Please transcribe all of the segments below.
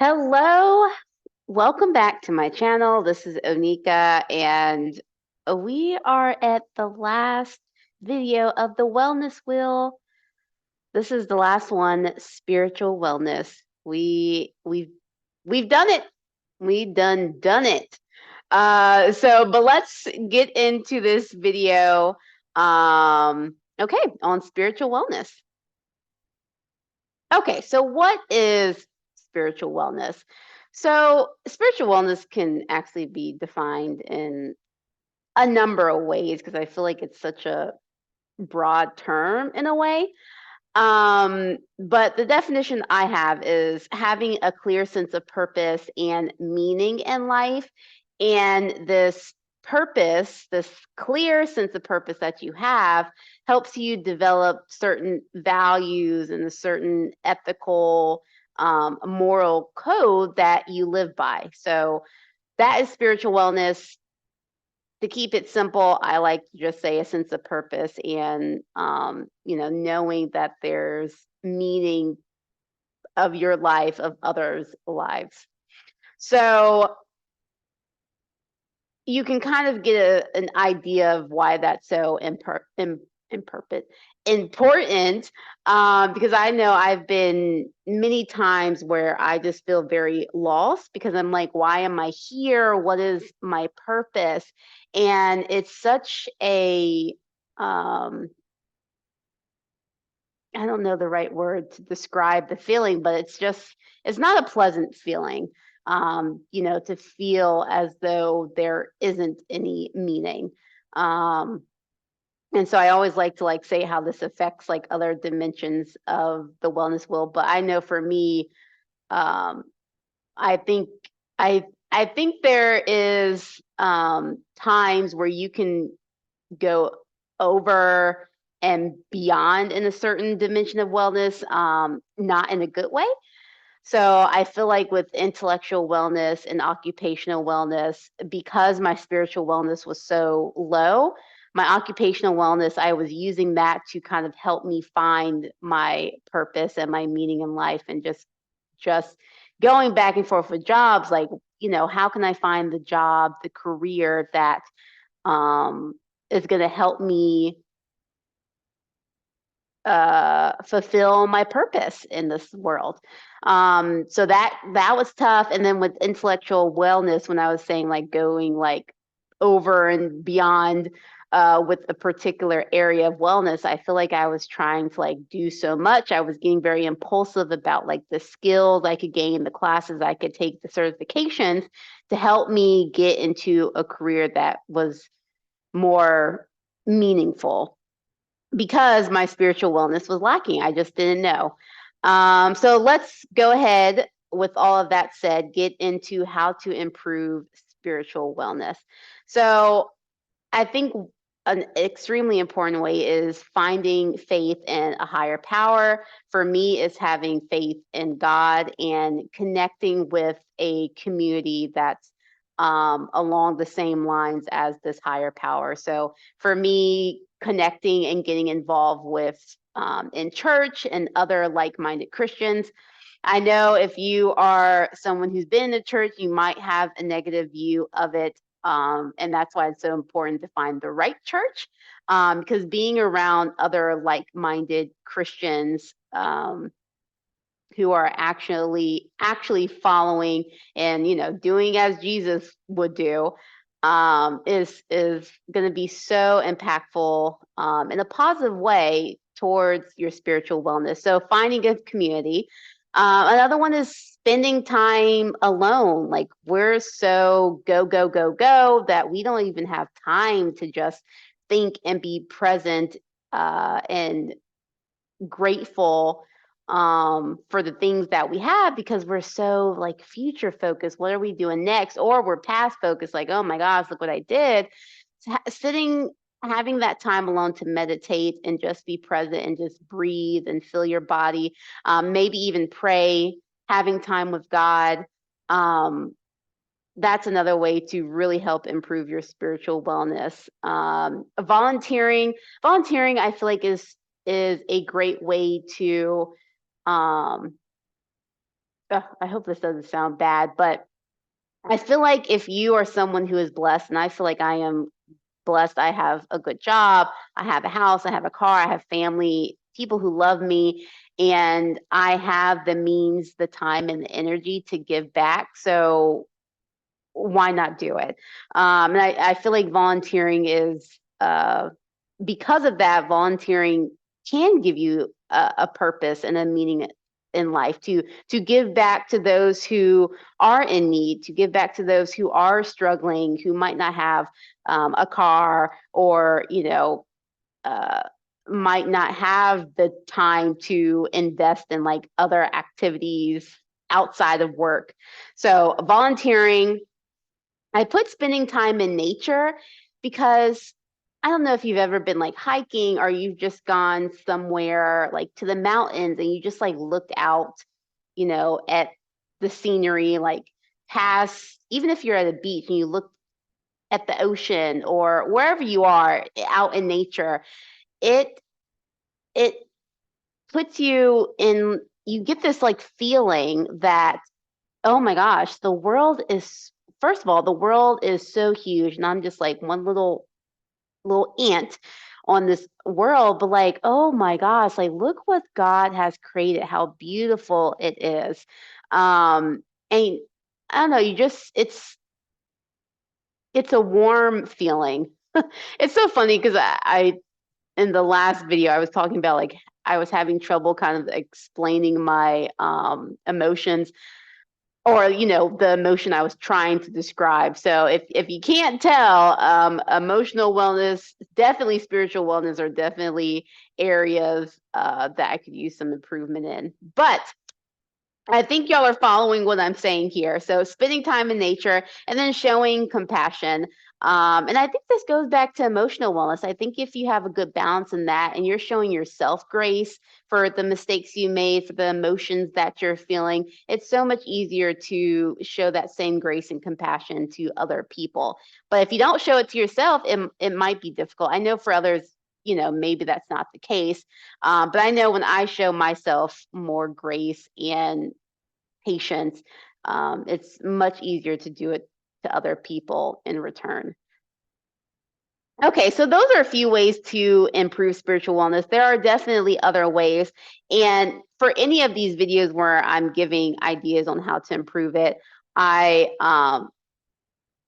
Hello, welcome back to my channel. This is Onika, and we are at the last video of the wellness wheel. This is the last one, spiritual wellness. We've done it. We done it. But let's get into this video. Okay, on spiritual wellness. Okay, so what is spiritual wellness? So, spiritual wellness can actually be defined in a number of ways because I feel like it's such a broad term in a way. But the definition I have is having a clear sense of purpose and meaning in life. And this purpose, this clear sense of purpose that you have, helps you develop certain values and a certain ethical, moral code that you live by. So that is spiritual wellness. To keep it simple, I like to just say a sense of purpose and, knowing that there's meaning of your life, of others' lives. So you can kind of get an idea of why that's so imperfect, important, because I know I've been many times where I just feel very lost because I'm like, why am I here? What is my purpose? And it's such a, I don't know the right word to describe the feeling, but it's not a pleasant feeling, to feel as though there isn't any meaning. Um, and so I always like to say how this affects like other dimensions of the wellness wheel. But I know for me, um, I think I think there is times where you can go over and beyond in a certain dimension of wellness, not in a good way. So I feel like with intellectual wellness and occupational wellness, because my spiritual wellness was so low, my occupational wellness, I was using that to kind of help me find my purpose and my meaning in life and just going back and forth with jobs like, how can I find the job, the career that um is going to help me fulfill my purpose in this world. So that was tough. And then with intellectual wellness, when I was saying like going like over and beyond with a particular area of wellness, I feel like I was trying to like do so much. I was getting very impulsive about like the skills I could gain, the classes I could take, the certifications to help me get into a career that was more meaningful because my spiritual wellness was lacking. I just didn't know. So let's go ahead, with all of that said, get into how to improve spiritual wellness. So I think an extremely important way is finding faith in a higher power. For me, is having faith in God and connecting with a community that's along the same lines as this higher power. So for me, connecting and getting involved with in church and other like-minded Christians. I know if you are someone who's been in the church, you might have a negative view of it. And that's why it's so important to find the right church, because being around other like-minded Christians who are actually following and doing as Jesus would do is going to be so impactful in a positive way towards your spiritual wellness. So finding a community. Another one is spending time alone. Like we're so go, go, go, go that we don't even have time to just think and be present and grateful for the things that we have because we're so like future focused. What are we doing next? Or we're past focused, like, oh my gosh, look what I did. Sitting, having that time alone to meditate and just be present and just breathe and feel your body, maybe even pray, having time with God. Um, that's another way to really help improve your spiritual wellness. Volunteering, I feel like is a great way to um, I hope this doesn't sound bad, but I feel like if you are someone who is blessed, and I feel like I am blessed, I have a good job, I have a house, I have a car, I have family, people who love me, and I have the means, the time, and the energy to give back. So why not do it? And I feel like volunteering is, because of that, volunteering can give you a purpose and a meaning in life, to give back to those who are in need, to give back to those who are struggling, who might not have a car, or uh, might not have the time to invest in like other activities outside of work. So volunteering, I put spending time in nature because I don't know if you've ever been like hiking, or you've just gone somewhere like to the mountains and you just like looked out, at the scenery, like past, even if you're at a beach and you look at the ocean or wherever you are out in nature, it it puts you in, you get this like feeling that, oh my gosh, the world is, first of all, the world is so huge and I'm just like one little ant on this world, but like, oh my gosh, like look what God has created, how beautiful it is. And I don't know, you just, it's a warm feeling. It's so funny because I in the last video I was talking about like I was having trouble kind of explaining my emotions, or the emotion I was trying to describe. So if you can't tell, emotional wellness, definitely spiritual wellness, are definitely areas that I could use some improvement in. But I think y'all are following what I'm saying here. So spending time in nature and then showing compassion. And I think this goes back to emotional wellness. I think if you have a good balance in that and you're showing yourself grace for the mistakes you made, for the emotions that you're feeling, it's so much easier to show that same grace and compassion to other people. But if you don't show it to yourself, it might be difficult. I know for others, maybe that's not the case. But I know when I show myself more grace and patience, it's much easier to do it to other people in return. Okay, so those are a few ways to improve spiritual wellness. There are definitely other ways. And for any of these videos where I'm giving ideas on how to improve it, I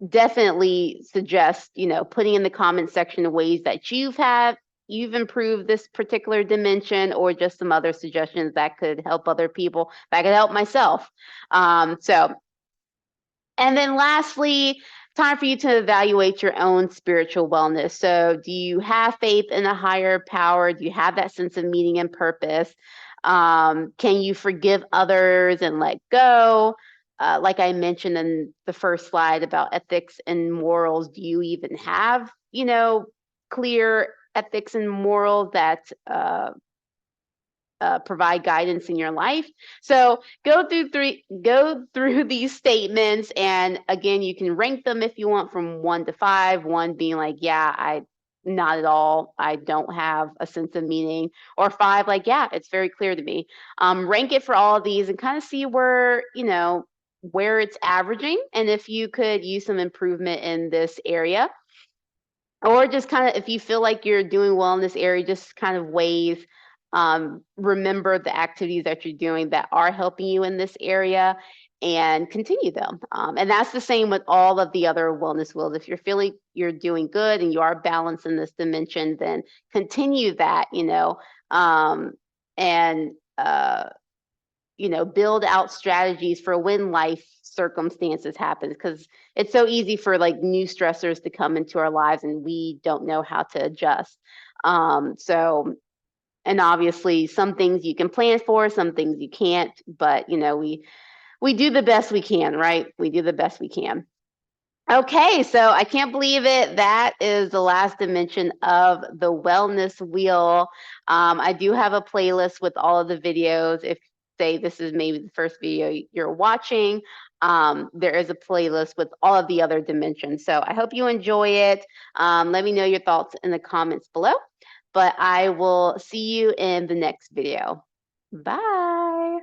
definitely suggest, putting in the comment section ways that you've improved this particular dimension, or just some other suggestions that could help other people, that could help myself. So, and then lastly, time for you to evaluate your own spiritual wellness. So, do you have faith in a higher power? Do you have that sense of meaning and purpose? Can you forgive others and let go? Like I mentioned in the first slide about ethics and morals, do you even have, clear ethics and morals that provide guidance in your life? So go through these statements, and again, you can rank them if you want from 1 to 5. 1 being like, yeah, I not at all, I don't have a sense of meaning, or 5 like, yeah, it's very clear to me. Rank it for all of these and kind of see where where it's averaging, and if you could use some improvement in this area, or just kind of if you feel like you're doing well in this area, just kind of ways, remember the activities that you're doing that are helping you in this area, and continue them. And that's the same with all of the other wellness wheels. If you're feeling you're doing good and you are balanced in this dimension, then continue that, and build out strategies for when life circumstances happen, because it's so easy for like new stressors to come into our lives and we don't know how to adjust. So, and obviously some things you can plan for, some things you can't, but we do the best we can, right? We do the best we can. Okay, so I can't believe it. That is the last dimension of the wellness wheel. I do have a playlist with all of the videos. If say this is maybe the first video you're watching, there is a playlist with all of the other dimensions. So I hope you enjoy it. Let me know your thoughts in the comments below, but I will see you in the next video. Bye.